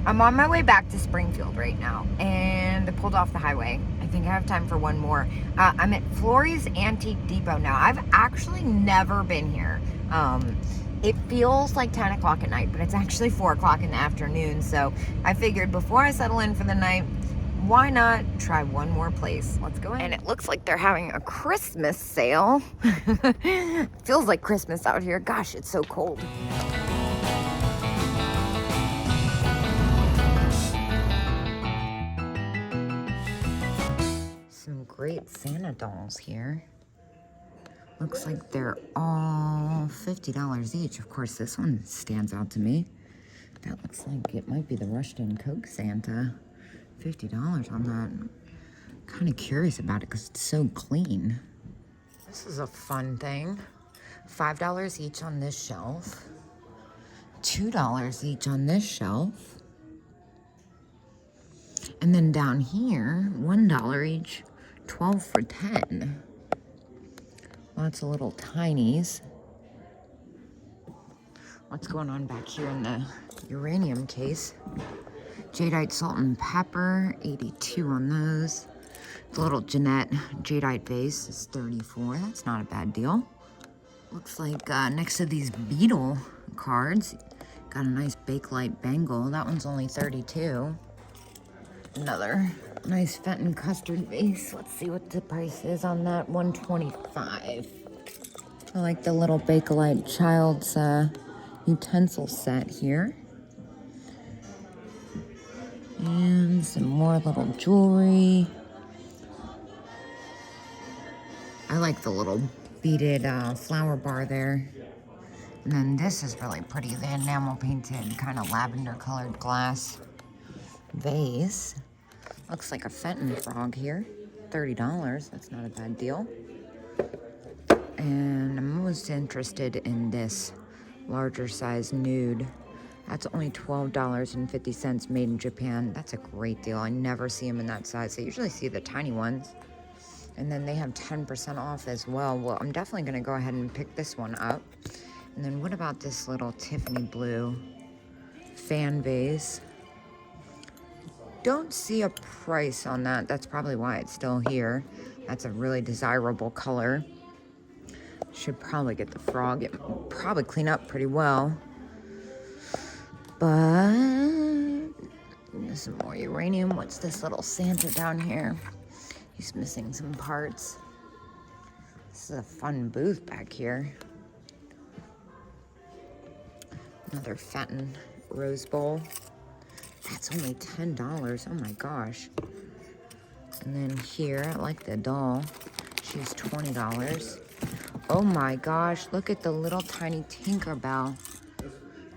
I'm on my way back to Springfield right now, and I pulled off the highway. I think I have time for one more. I'm at Florey's Antique Depot now. I've actually never been here. It feels like 10 o'clock at night, but it's actually 4 o'clock in the afternoon. So I figured before I settle in for the night, why not try one more place? Let's go in. And it looks like they're having a Christmas sale. Feels like Christmas out here. Gosh, it's so cold. Some great Santa dolls here. Looks like they're all $50 each. Of course, this one stands out to me. That looks like it might be the Rushed-In Coke Santa. $50 on that. Kind of curious about it because it's so clean. This is a fun thing. $5 each on this shelf. $2 each on this shelf. And then down here, $1 each. 12 for 10. Lots of little tinies. What's going on back here in the uranium case? Jadeite salt and pepper, 82 on those. The little Jeanette jadeite vase is 34. That's not a bad deal. Looks like next to these beetle cards, got a nice Bakelite bangle. That one's only 32. Another nice Fenton custard vase. Let's see what the price is on that. $125. I like the little Bakelite child's utensil set here. And some more little jewelry. I like the little beaded flower bar there. And then this is really pretty. The enamel painted kind of lavender colored glass vase. Looks like a Fenton frog here. $30. That's not a bad deal. And I'm most interested in this larger size nude. That's only $12.50 made in Japan. That's a great deal. I never see them in that size. I usually see the tiny ones. And then they have 10% off as well. Well, I'm definitely going to go ahead and pick this one up. And then what about this little Tiffany blue fan vase? Don't see a price on that. That's probably why it's still here. That's a really desirable color. Should probably get the frog. It will probably clean up pretty well. But there's some more uranium. What's this little Santa down here? He's missing some parts. This is a fun booth back here. Another Fenton rose bowl. That's only $10. Oh my gosh. And then here, I like the doll. She's $20. Oh my gosh, look at the little tiny Tinkerbell.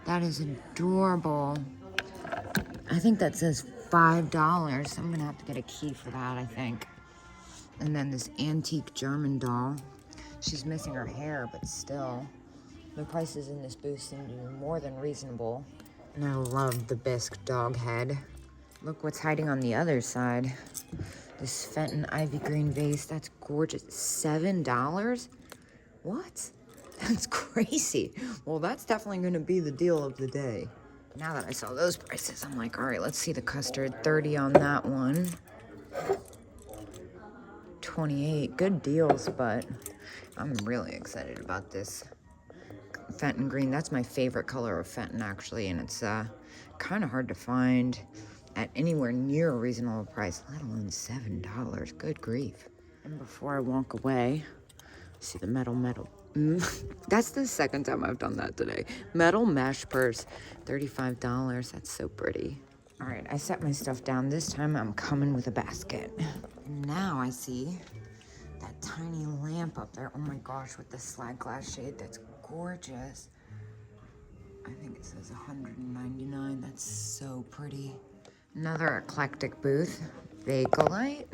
That is adorable. I think that says $5. I'm gonna have to get a key for that, I think. And then this antique German doll. She's missing her hair, but still. The prices in this booth seem to be more than reasonable. And I love the bisque dog head. Look what's hiding on the other side. This Fenton ivy green vase, that's gorgeous. $7? What? That's crazy. Well, that's definitely gonna be the deal of the day. Now that I saw those prices, I'm like, all right, let's see the custard. 30 on that one. 28, good deals, but I'm really excited about this Fenton green. That's my favorite color of Fenton, actually, and it's kind of hard to find at anywhere near a reasonable price, let alone $7. Good grief. And before I walk away, see the metal. That's the second time I've done that today. Metal mesh purse, $35. That's so pretty. All right, I set my stuff down. This time I'm coming with a basket. Now I see that tiny lamp up there. Oh my gosh, with the slag glass shade. That's gorgeous. I think it says $199. That's so pretty. Another Eclectic booth. Bakelite.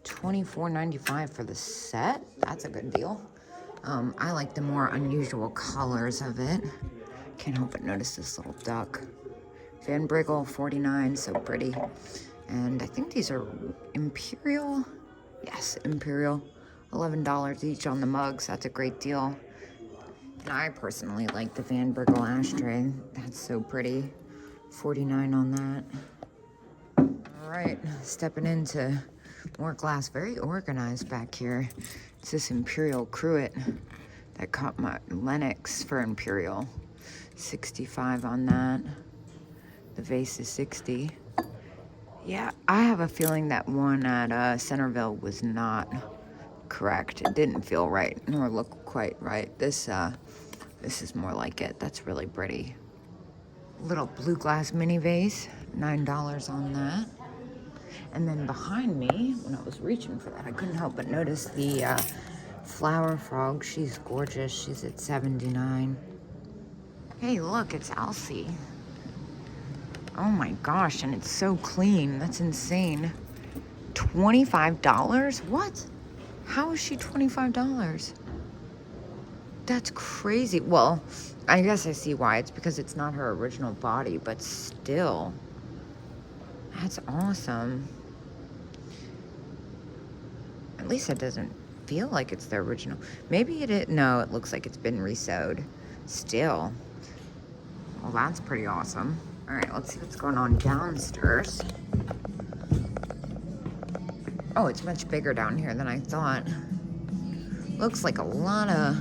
$24.95 for the set. That's a good deal. I like the more unusual colors of it. Can't help but notice this little duck. Van Briggle, $49, so pretty. And I think these are Imperial. Yes, Imperial. $11 each on the mugs. That's a great deal. And I personally like the Van Briggle ashtray. That's so pretty. $49 on that. All right, stepping into more glass. Very organized back here. It's this Imperial Cruet that caught my Lennox for Imperial. 65 on that. The vase is 60. Yeah, I have a feeling that one at Centerville was not correct. It didn't feel right, nor look quite right. This is more like it. That's really pretty. Little blue glass mini vase, $9 on that. And then behind me, when I was reaching for that, I couldn't help but notice the flower frog. She's gorgeous. She's at $79. Hey, look, it's Elsie. Oh my gosh, and it's so clean. That's insane. $25? What? How is she $25? That's crazy. Well, I guess I see why. It's because it's not her original body, but still. That's awesome. At least it doesn't feel like it's the original. Maybe it is. No, it looks like it's been resewed. Still. Well, that's pretty awesome. All right, let's see what's going on downstairs. Oh, it's much bigger down here than I thought. Looks like a lot of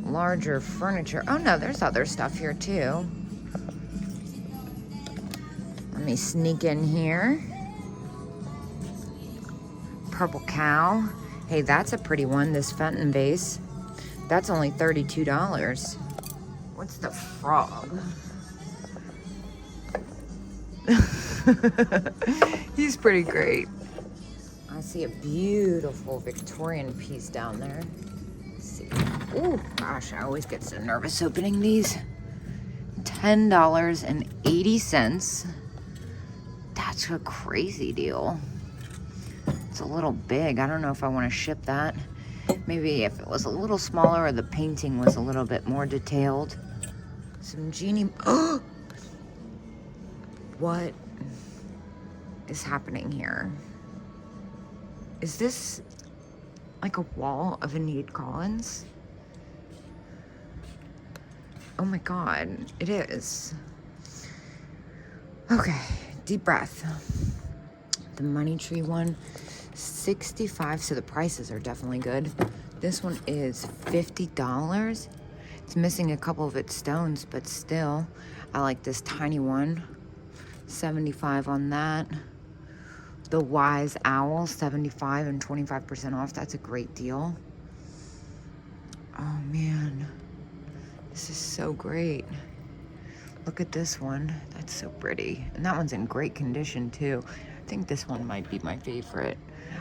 larger furniture. Oh no, there's other stuff here too. Let me sneak in here. Purple cow. Hey, that's a pretty one, this Fenton vase. That's only $32. What's the frog? He's pretty great. I see a beautiful Victorian piece down there. Let's see. Oh gosh, I always get so nervous opening these. $10.80. That's a crazy deal. It's a little big. I don't know if I want to ship that. Maybe if it was a little smaller or the painting was a little bit more detailed. Some genie. Oh! What is happening here? Is this like a wall of Enid Collins? Oh my God, it is. Okay, deep breath. The money tree one, 65, so the prices are definitely good. This one is $50. It's missing a couple of its stones, but still, I like this tiny one. 75 on that. The Wise Owl, 75 and 25% off. That's a great deal. Oh man, this is so great. Look at this one. That's so pretty. And that one's in great condition too. I think this one might be my favorite.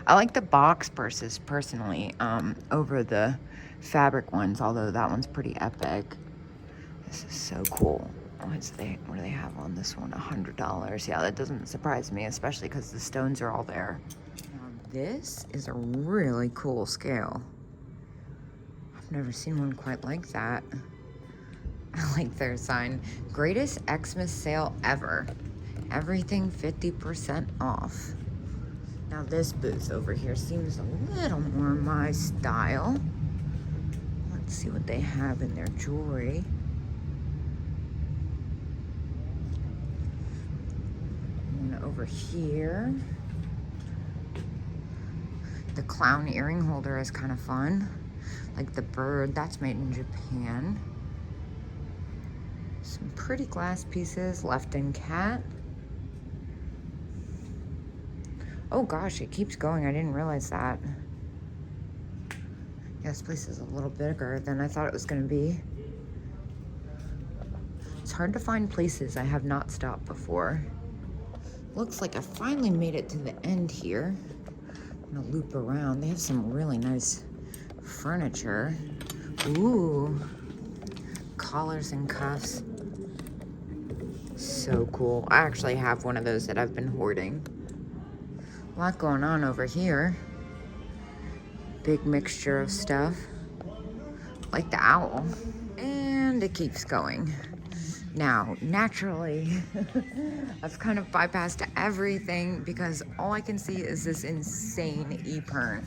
I like the box purses personally over the fabric ones, although that one's pretty epic. This is so cool. What do they have on this one? $100. Yeah, that doesn't surprise me, especially because the stones are all there. Now, this is a really cool scale. I've never seen one quite like that. I like their sign. Greatest Xmas sale ever. Everything 50% off. Now this booth over here seems a little more my style. Let's see what they have in their jewelry. And over here, the clown earring holder is kind of fun. Like the bird, that's made in Japan. Some pretty glass pieces, Left in Cat. Oh gosh, it keeps going. I didn't realize that. Yeah, this place is a little bigger than I thought it was going to be. It's hard to find places I have not stopped before. Looks like I finally made it to the end here. I'm going to loop around. They have some really nice furniture. Ooh. Collars and cuffs. So cool. I actually have one of those that I've been hoarding. A lot going on over here. Big mixture of stuff. Like the owl. And it keeps going. Now, naturally, I've kind of bypassed everything because all I can see is this insane e-pern.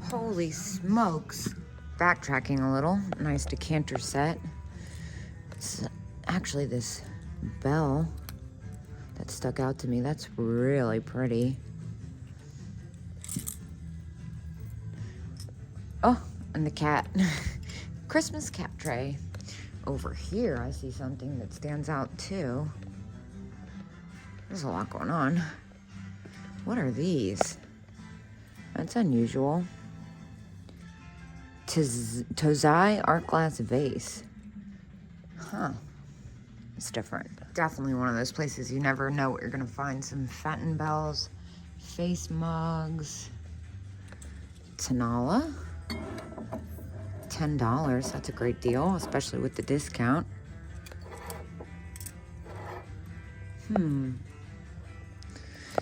Holy smokes. Backtracking a little. Nice decanter set. It's actually this bell. That stuck out to me. That's really pretty. Oh, and the cat. Christmas cat tray. Over here, I see something that stands out too. There's a lot going on. What are these? That's unusual. Tozai art glass vase. Huh. It's different. Definitely one of those places you never know what you're gonna find. Some fountain bells, face mugs, Tanala. $10. That's a great deal, especially with the discount.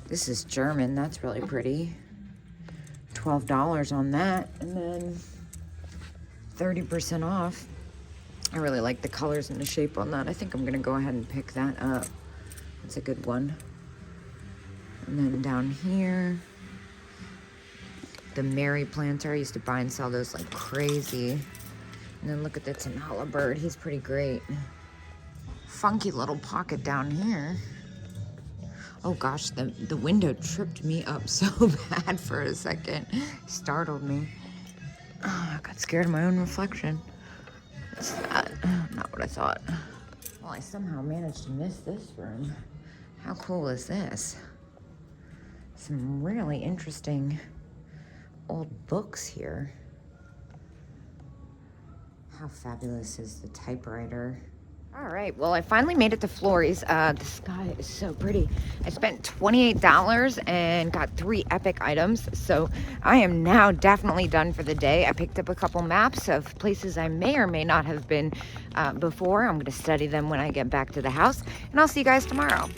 This is German. That's really pretty. $12 on that, and then 30% off. I really like the colors and the shape on that. I think I'm gonna go ahead and pick that up. That's a good one. And then down here, the Mary planter. I used to buy and sell those like crazy. And then look at the Tanala bird. He's pretty great. Funky little pocket down here. Oh gosh, the window tripped me up so bad for a second. Startled me. Oh, I got scared of my own reflection. What's that? Not what I thought. Well, I somehow managed to miss this room. How cool is this? Some really interesting old books here. How fabulous is the typewriter? All right, well, I finally made it to Florrie's. The sky is so pretty. I spent $28 and got 3 epic items, so I am now definitely done for the day. I picked up a couple maps of places I may or may not have been before. I'm going to study them when I get back to the house, and I'll see you guys tomorrow.